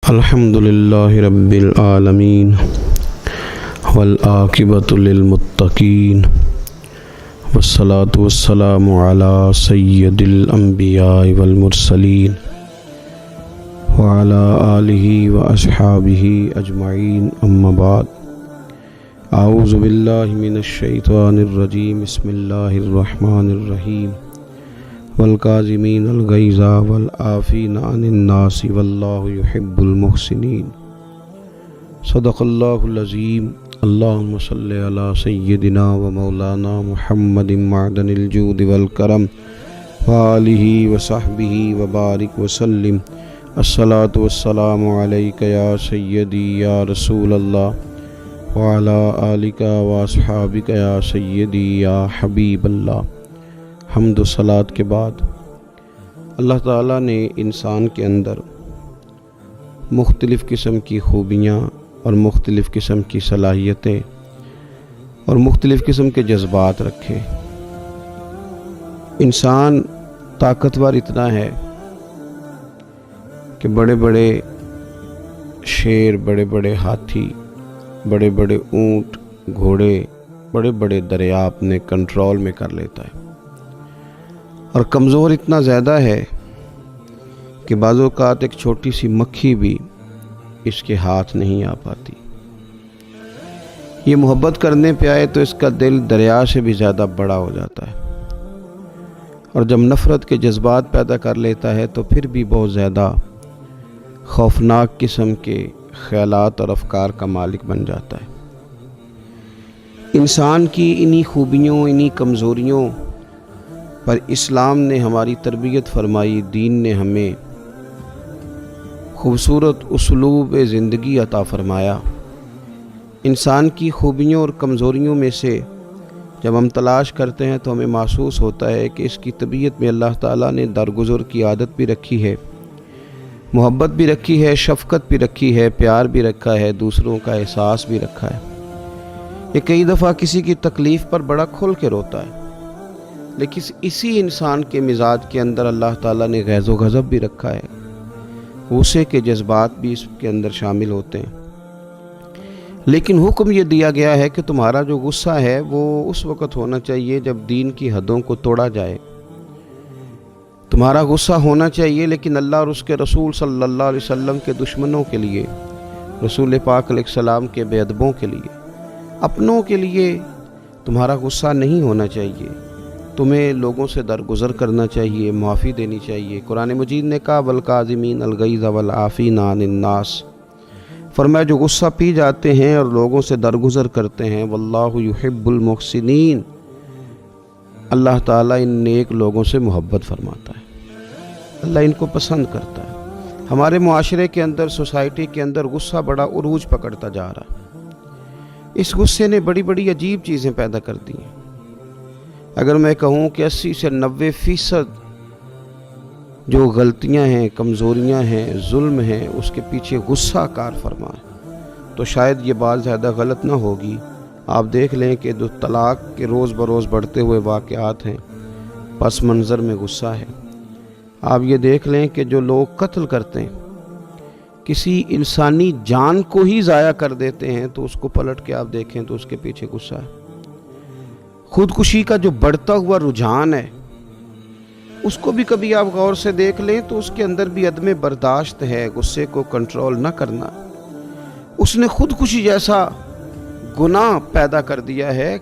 الحمدللہ رب العالمین والعاقبۃ للمتقین والصلاة والسلام علی سید الانبیاء والمرسلین وعلی آلہ واصحابہ اجمعین اما بعد اعوذ باللہ من الشیطان الرجیم بسم اللہ الرحمن الرحیم والکاظمین الغیظ والعافین عن الناس واللہ یحب المحسنین صدق اللہ العظیم اللہم صلی علی سیدنا و مولانا محمد معدن الجود والکرم وآلہ وصحبہ وبارک وسلم الصلاۃ والسلام علیک یا سیدی یا رسول اللہ وعلی آلک واصحابک یا سیدی یا حبیب اللہ۔ حمد و صلات کے بعد اللہ تعالیٰ نے انسان کے اندر مختلف قسم کی خوبیاں اور مختلف قسم کی صلاحیتیں اور مختلف قسم کے جذبات رکھے۔ انسان طاقتور اتنا ہے کہ بڑے بڑے شیر، بڑے بڑے ہاتھی، بڑے بڑے اونٹ، گھوڑے، بڑے بڑے دریا اپنے کنٹرول میں کر لیتا ہے، اور کمزور اتنا زیادہ ہے کہ بعض اوقات ایک چھوٹی سی مکھی بھی اس کے ہاتھ نہیں آ پاتی۔ یہ محبت کرنے پہ آئے تو اس کا دل دریا سے بھی زیادہ بڑا ہو جاتا ہے، اور جب نفرت کے جذبات پیدا کر لیتا ہے تو پھر بھی بہت زیادہ خوفناک قسم کے خیالات اور افکار کا مالک بن جاتا ہے۔ انسان کی انہی خوبیوں، انہی کمزوریوں پر اسلام نے ہماری تربیت فرمائی، دین نے ہمیں خوبصورت اسلوب زندگی عطا فرمایا۔ انسان کی خوبیوں اور کمزوریوں میں سے جب ہم تلاش کرتے ہیں تو ہمیں محسوس ہوتا ہے کہ اس کی طبیعت میں اللہ تعالیٰ نے درگزر کی عادت بھی رکھی ہے، محبت بھی رکھی ہے، شفقت بھی رکھی ہے، پیار بھی رکھا ہے، دوسروں کا احساس بھی رکھا ہے۔ یہ کئی دفعہ کسی کی تکلیف پر بڑا کھل کے روتا ہے، لیکن اسی انسان کے مزاج کے اندر اللہ تعالیٰ نے غیظ و غضب بھی رکھا ہے، غصے کے جذبات بھی اس کے اندر شامل ہوتے ہیں۔ لیکن حکم یہ دیا گیا ہے کہ تمہارا جو غصہ ہے وہ اس وقت ہونا چاہیے جب دین کی حدوں کو توڑا جائے۔ تمہارا غصہ ہونا چاہیے، لیکن اللہ اور اس کے رسول صلی اللہ علیہ وسلم کے دشمنوں کے لیے، رسول پاک علیہ السلام کے بے ادبوں کے لیے، اپنوں کے لیے تمہارا غصہ نہیں ہونا چاہیے۔ تمہیں لوگوں سے درگزر کرنا چاہیے، معافی دینی چاہیے۔ قرآن مجید نے کہا والکاظمین الغیظ والعافین عن الناس، فرمایا جو غصہ پی جاتے ہیں اور لوگوں سے درگزر کرتے ہیں، واللہ یحب المحسنین، اللہ تعالیٰ ان نیک لوگوں سے محبت فرماتا ہے، اللہ ان کو پسند کرتا ہے۔ ہمارے معاشرے کے اندر، سوسائٹی کے اندر غصہ بڑا عروج پکڑتا جا رہا ہے۔ اس غصے نے بڑی بڑی عجیب چیزیں پیدا کر دی ہیں۔ اگر میں کہوں کہ 80 سے 90% جو غلطیاں ہیں، کمزوریاں ہیں، ظلم ہیں، اس کے پیچھے غصہ کار فرما ہے، تو شاید یہ بات زیادہ غلط نہ ہوگی۔ آپ دیکھ لیں کہ جو طلاق کے روز بروز بڑھتے ہوئے واقعات ہیں، پس منظر میں غصہ ہے۔ آپ یہ دیکھ لیں کہ جو لوگ قتل کرتے ہیں، کسی انسانی جان کو ہی ضائع کر دیتے ہیں، تو اس کو پلٹ کے آپ دیکھیں تو اس کے پیچھے غصہ ہے۔ خودکشی کا جو بڑھتا ہوا رجحان ہے، اس کو بھی کبھی آپ غور سے دیکھ لیں تو اس کے اندر بھی عدم برداشت ہے، غصے کو کنٹرول نہ کرنا۔ اس نے خودکشی جیسا گناہ پیدا کر دیا ہے۔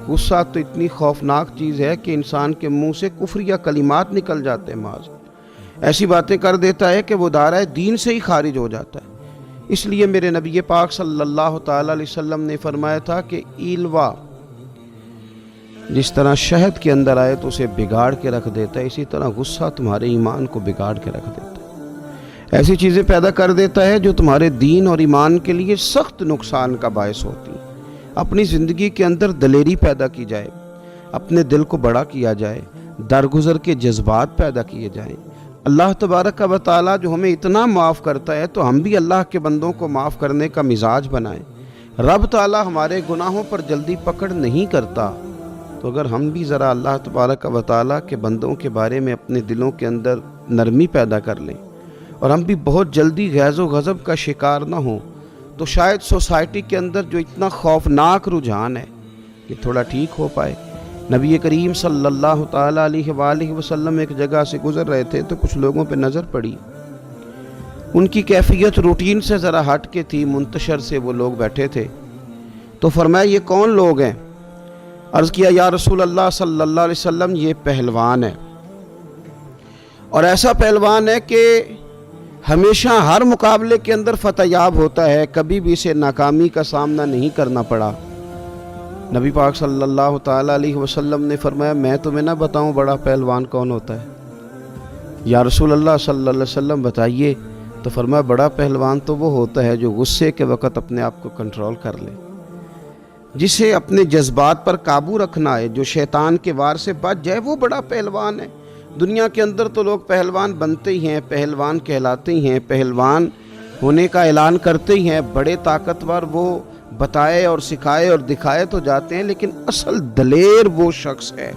غصہ تو اتنی خوفناک چیز ہے کہ انسان کے منہ سے کفریہ کلمات نکل جاتے ہیں، معاذ ایسی باتیں کر دیتا ہے کہ وہ دائرہ دین سے ہی خارج ہو جاتا ہے۔ اس لیے میرے نبی پاک صلی اللہ تعالیٰ علیہ وسلم نے فرمایا تھا کہ ایلوا جس طرح شہد کے اندر آئے تو اسے بگاڑ کے رکھ دیتا ہے، اسی طرح غصہ تمہارے ایمان کو بگاڑ کے رکھ دیتا ہے۔ ایسی چیزیں پیدا کر دیتا ہے جو تمہارے دین اور ایمان کے لیے سخت نقصان کا باعث ہوتی ہیں۔ اپنی زندگی کے اندر دلیری پیدا کی جائے، اپنے دل کو بڑا کیا جائے، درگزر کے جذبات پیدا کیے جائیں۔ اللہ تبارک و تعالیٰ جو ہمیں اتنا معاف کرتا ہے تو ہم بھی اللہ کے بندوں کو معاف کرنے کا مزاج بنائیں۔ رب تعالیٰ ہمارے گناہوں پر جلدی پکڑ نہیں کرتا، تو اگر ہم بھی ذرا اللہ تبارک و تعالیٰ کے بندوں کے بارے میں اپنے دلوں کے اندر نرمی پیدا کر لیں اور ہم بھی بہت جلدی غیظ و غضب کا شکار نہ ہوں، تو شاید سوسائٹی کے اندر جو اتنا خوفناک رجحان ہے یہ تھوڑا ٹھیک ہو پائے۔ نبی کریم صلی اللہ تعالیٰ علیہ وآلہ وسلم ایک جگہ سے گزر رہے تھے تو کچھ لوگوں پہ نظر پڑی، ان کی کیفیت روٹین سے ذرا ہٹ کے تھی، منتشر سے وہ لوگ بیٹھے تھے۔ تو فرمایا یہ کون لوگ ہیں؟ عرض کیا یا رسول اللہ صلی اللہ علیہ وسلم یہ پہلوان ہے، اور ایسا پہلوان ہے کہ ہمیشہ ہر مقابلے کے اندر فتح یاب ہوتا ہے، کبھی بھی اسے ناکامی کا سامنا نہیں کرنا پڑا۔ نبی پاک صلی اللہ تعالیٰ علیہ وسلم نے فرمایا میں تمہیں نہ بتاؤں بڑا پہلوان کون ہوتا ہے؟ یا رسول اللہ صلی اللہ علیہ وسلم بتائیے۔ تو فرمایا بڑا پہلوان تو وہ ہوتا ہے جو غصے کے وقت اپنے آپ کو کنٹرول کر لے، جسے اپنے جذبات پر قابو رکھنا ہے، جو شیطان کے وار سے بچ جائے، وہ بڑا پہلوان ہے۔ دنیا کے اندر تو لوگ پہلوان بنتے ہی ہیں، پہلوان کہلاتے ہی ہیں، پہلوان ہونے کا اعلان کرتے ہی ہیں، بڑے طاقتور وہ بتائے اور سکھائے اور دکھائے تو جاتے ہیں، لیکن اصل دلیر وہ شخص ہے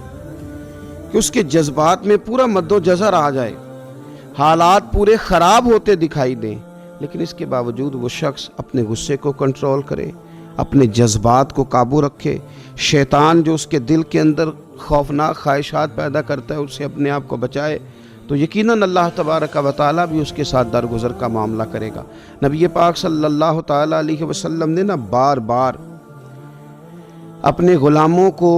کہ اس کے جذبات میں پورا مد و جزر آ جائے، حالات پورے خراب ہوتے دکھائی دیں، لیکن اس کے باوجود وہ شخص اپنے غصے کو کنٹرول کرے، اپنے جذبات کو قابو رکھے، شیطان جو اس کے دل کے اندر خوفناک خواہشات پیدا کرتا ہے اس سے اپنے آپ کو بچائے، تو یقیناً اللہ تبارک و تعالیٰ بھی اس کے ساتھ درگزر کا معاملہ کرے گا۔ نبی پاک صلی اللہ تعالیٰ علیہ وسلم نے بار بار اپنے غلاموں کو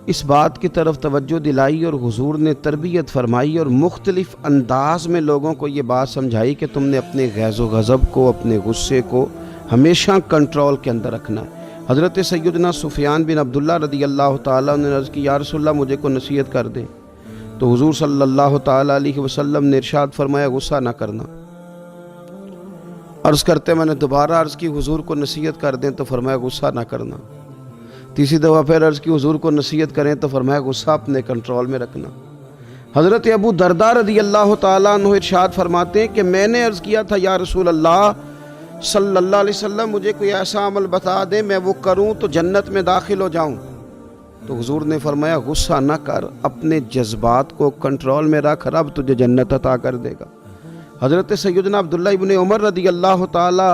اس بات کی طرف توجہ دلائی، اور حضور نے تربیت فرمائی اور مختلف انداز میں لوگوں کو یہ بات سمجھائی کہ تم نے اپنے غیظ و غضب کو، اپنے غصے کو ہمیشہ کنٹرول کے اندر رکھنا ہے۔ حضرت سیدنا سفیان بن عبداللہ رضی اللہ تعالیٰ نے عرض کی یا رسول اللہ مجھے کو نصیحت کر دیں، تو حضور صلی اللہ تعالیٰ علیہ وسلم نے ارشاد فرمایا غصہ نہ کرنا۔ عرض کرتے میں نے دوبارہ عرض کی حضور کو نصیحت کر دیں، تو فرمایا غصہ نہ کرنا۔ تیسری دفعہ پھر عرض کی حضور کو نصیحت کریں، تو فرمایا غصہ اپنے کنٹرول میں رکھنا۔ حضرت ابو درداء رضی اللہ تعالیٰ عنہ ارشاد فرماتے ہیں کہ میں نے عرض کیا تھا یا رسول اللہ صلی اللہ علیہ وسلم مجھے کوئی ایسا عمل بتا دیں میں وہ کروں تو جنت میں داخل ہو جاؤں، تو حضور نے فرمایا غصہ نہ کر، اپنے جذبات کو کنٹرول میں رکھ، رب تجھے جنت عطا کر دے گا۔ حضرت سیدنا عبداللہ ابن عمر رضی اللہ تعالی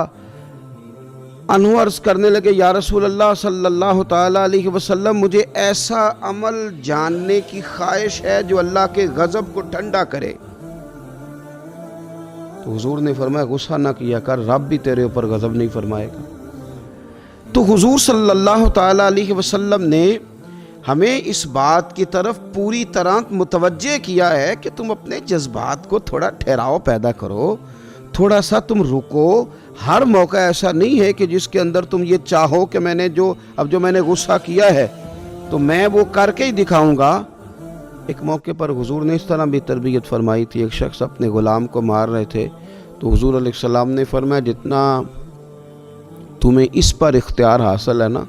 عنہ عرض کرنے لگے یا رسول اللہ صلی اللہ تعالی علیہ وسلم مجھے ایسا عمل جاننے کی خواہش ہے جو اللہ کے غضب کو ٹھنڈا کرے، تو حضور نے فرمایا غصہ نہ کیا کر، رب بھی تیرے اوپر غضب نہیں فرمائے گا۔ تو حضور صلی اللہ تعالی علیہ وسلم نے ہمیں اس بات کی طرف پوری طرح متوجہ کیا ہے کہ تم اپنے جذبات کو تھوڑا ٹھہراؤ پیدا کرو، تھوڑا سا تم رکو۔ ہر موقع ایسا نہیں ہے کہ جس کے اندر تم یہ چاہو کہ میں نے غصہ کیا ہے تو میں وہ کر کے ہی دکھاؤں گا۔ ایک موقع پر حضور نے اس طرح بھی تربیت فرمائی تھی، ایک شخص اپنے غلام کو مار رہے تھے، تو حضور علیہ السلام نے فرمایا جتنا تمہیں اس پر اختیار حاصل ہے نا،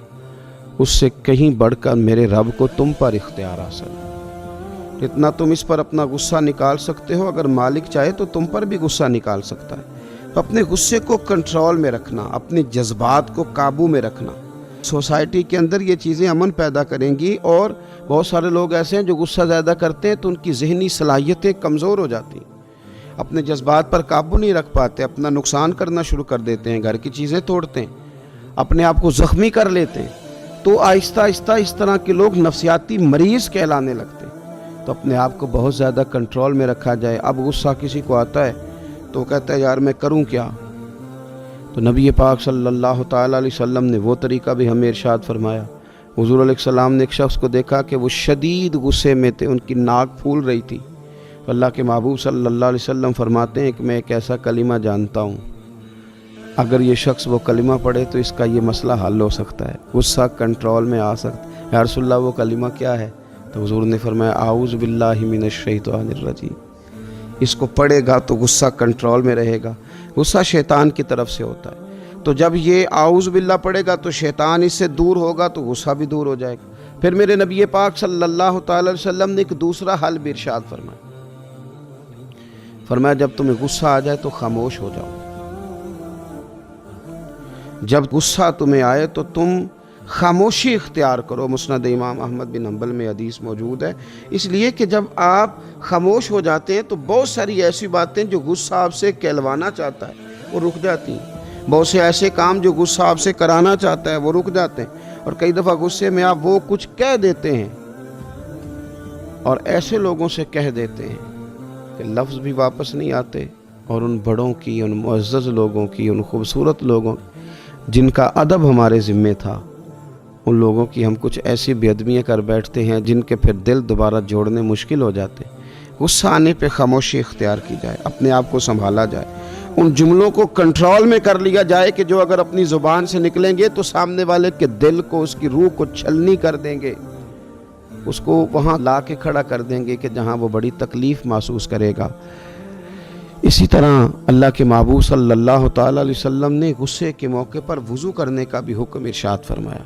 اس سے کہیں بڑھ کر میرے رب کو تم پر اختیار حاصل ہے۔ جتنا تم اس پر اپنا غصہ نکال سکتے ہو، اگر مالک چاہے تو تم پر بھی غصہ نکال سکتا ہے۔ تو اپنے غصے کو کنٹرول میں رکھنا، اپنے جذبات کو قابو میں رکھنا، سوسائٹی کے اندر یہ چیزیں امن پیدا کریں گی۔ اور بہت سارے لوگ ایسے ہیں جو غصہ زیادہ کرتے ہیں تو ان کی ذہنی صلاحیتیں کمزور ہو جاتی ہیں، اپنے جذبات پر قابو نہیں رکھ پاتے، اپنا نقصان کرنا شروع کر دیتے ہیں، گھر کی چیزیں توڑتے ہیں، اپنے آپ کو زخمی کر لیتے ہیں، تو آہستہ آہستہ اس طرح کے لوگ نفسیاتی مریض کہلانے لگتے ہیں۔ تو اپنے آپ کو بہت زیادہ کنٹرول میں رکھا جائے۔ اب غصہ کسی کو آتا ہے تو کہتا ہے یار میں کروں کیا، تو نبی پاک صلی اللہ تعالیٰ علیہ وسلم نے وہ طریقہ بھی ہمیں ارشاد فرمایا۔ حضور علیہ السلام نے ایک شخص کو دیکھا کہ وہ شدید غصے میں تھے، ان کی ناک پھول رہی تھی، تو اللہ کے محبوب صلی اللہ علیہ وسلم فرماتے ہیں کہ میں ایک ایسا کلمہ جانتا ہوں، اگر یہ شخص وہ کلمہ پڑھے تو اس کا یہ مسئلہ حل ہو سکتا ہے، غصہ کنٹرول میں آ سکتا ہے۔ یا رسول اللہ وہ کلمہ کیا ہے؟ تو حضور نے فرمایا اعوذ باللہ من الشیطان الرجیم۔ اس کو پڑھے گا تو غصہ کنٹرول میں رہے گا۔ غصہ شیطان کی طرف سے ہوتا ہے، تو جب یہ اعوذ باللہ پڑھے گا تو شیطان اس سے دور ہوگا تو غصہ بھی دور ہو جائے گا۔ پھر میرے نبی پاک صلی اللہ تعالی علیہ وسلم نے ایک دوسرا حل بھی ارشاد فرمایا جب تمہیں غصہ آ جائے تو خاموش ہو جاؤ۔ جب غصہ تمہیں آئے تو تم خاموشی اختیار کرو۔ مسند امام احمد بن حنبل میں حدیث موجود ہے۔ اس لیے کہ جب آپ خاموش ہو جاتے ہیں تو بہت ساری ایسی باتیں جو غصہ آپ سے کہلوانا چاہتا ہے وہ رک جاتی ہیں، بہت سے ایسے کام جو غصہ آپ سے کرانا چاہتا ہے وہ رک جاتے ہیں، اور کئی دفعہ غصے میں آپ وہ کچھ کہہ دیتے ہیں اور ایسے لوگوں سے کہہ دیتے ہیں کہ لفظ بھی واپس نہیں آتے، اور ان بڑوں کی، ان معزز لوگوں کی، ان خوبصورت لوگوں جن کا ادب ہمارے ذمے تھا، ان لوگوں کی ہم کچھ ایسی بے ادبیاں کر بیٹھتے ہیں جن کے پھر دل دوبارہ جوڑنے مشکل ہو جاتے ہیں۔ غصہ آنے پہ خاموشی اختیار کی جائے، اپنے آپ کو سنبھالا جائے، ان جملوں کو کنٹرول میں کر لیا جائے کہ جو اگر اپنی زبان سے نکلیں گے تو سامنے والے کے دل کو، اس کی روح کو چھلنی کر دیں گے، اس کو وہاں لا کے کھڑا کر دیں گے کہ جہاں وہ بڑی تکلیف محسوس کرے گا۔ اسی طرح اللہ کے محبوب صلی اللہ تعالیٰ علیہ وسلم نے غصے کے موقع پر وضو کرنے کا بھی حکم ارشاد فرمایا،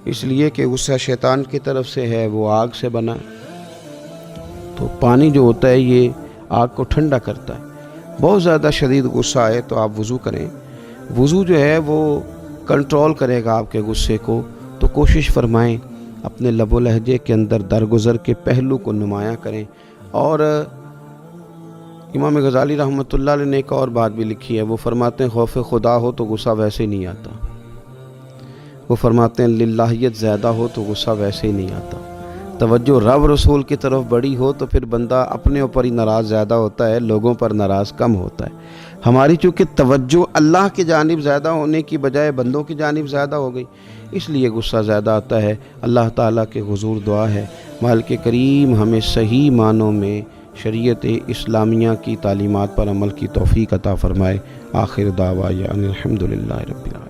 اس لیے کہ غصہ شیطان کی طرف سے ہے، وہ آگ سے بنا ہے، تو پانی جو ہوتا ہے یہ آگ کو ٹھنڈا کرتا ہے۔ بہت زیادہ شدید غصہ آئے تو آپ وضو کریں، وضو جو ہے وہ کنٹرول کرے گا آپ کے غصے کو، تو کوشش فرمائیں اپنے لب و لہجے کے اندر درگزر کے پہلو کو نمایاں کریں۔ اور امام غزالی رحمۃ اللہ علیہ نے ایک اور بات بھی لکھی ہے، وہ فرماتے ہیں خوف خدا ہو تو غصہ ویسے ہی نہیں آتا، وہ فرماتے ہیں للہیت زیادہ ہو تو غصہ ویسے ہی نہیں آتا، توجہ رب رسول کی طرف بڑی ہو تو پھر بندہ اپنے اوپر ہی ناراض زیادہ ہوتا ہے، لوگوں پر ناراض کم ہوتا ہے۔ ہماری چونکہ توجہ اللہ کی جانب زیادہ ہونے کی بجائے بندوں کی جانب زیادہ ہو گئی، اس لیے غصہ زیادہ آتا ہے۔ اللہ تعالیٰ کے حضور دعا ہے مالک کریم ہمیں صحیح معنوں میں شریعت اسلامیہ کی تعلیمات پر عمل کی توفیق عطا فرمائے۔ آخر دعویٰ الحمدللہ رب العالمین۔